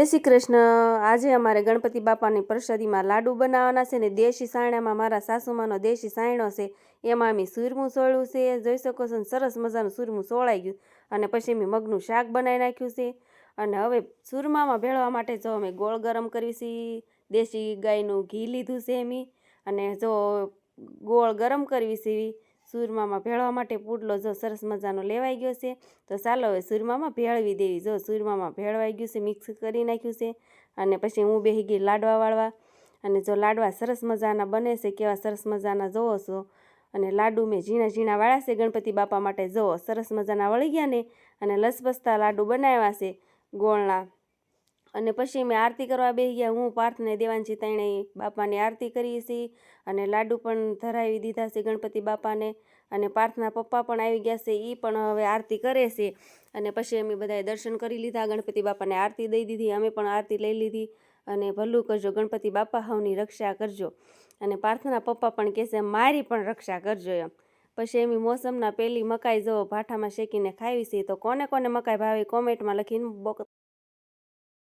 જય શ્રી કૃષ્ણ। આજે અમારે ગણપતિ બાપાની પ્રસાદીમાં લાડુ બનાવવાના છે ને દેશી સાયણામાં મારા સાસુમાનો દેશી સાયણો છે એમાં અમે સૂરમું સોળ્યું છે। જોઈ શકો છો સરસ મજાનું સૂરમું સોળાઈ ગયું અને પછી મેં મગનું શાક બનાવી નાખ્યું છે। અને હવે સૂરમામાં ભેળવા માટે જો અમે ગોળ ગરમ કરવી છે, દેશી ગાયનું ઘી લીધું છે અમે, અને જો ગોળ ગરમ કરવી છે સૂરમામાં ભેળવા માટે પુડલો જો સરસ મજાનો લેવાઈ ગયો છે। તો ચાલો હવે સૂરમામાં ભેળવી દેવી। જો સૂરમામાં ભેળવાઈ ગયું છે, મિક્સ કરી નાખ્યું છે અને પછી હું બેસી ગઈ લાડવા વાળવા। અને જો લાડવા સરસ મજાના બને છે, કેવા સરસ મજાના જોવો છો। અને લાડુ મેં ઝીણા ઝીણા વાળ્યા છે ગણપતિ બાપા માટે, જોવો સરસ મજાના વળી ગયા ને। અને લસપસતા લાડુ બનાવ્યા છે ગોળના। અને પછી મેં આરતી કરવા બેસી ગયા। હું પાર્થને દેવાંશી ત્રણેય બાપાની આરતી કરી છે અને લાડુ પણ ધરાવી દીધા છે ગણપતિ બાપાને। અને પાર્થના પપ્પા પણ આવી ગયા છે, એ પણ હવે આરતી કરે છે। અને પછી અમે બધાએ દર્શન કરી લીધા, ગણપતિ બાપાને આરતી દઈ દીધી, અમે પણ આરતી લઈ લીધી। અને ભલું કરજો ગણપતિ બાપા, હવની રક્ષા કરજો। અને પાર્થના પપ્પા પણ કહેશે મારી પણ રક્ષા કરજો એમ। પછી એમ મોસમના પહેલી મકાઈ જો ભાઠામાં શેકીને ખાવી છે। તો કોને કોને મકાઈ ભાવે કોમેન્ટમાં લખીને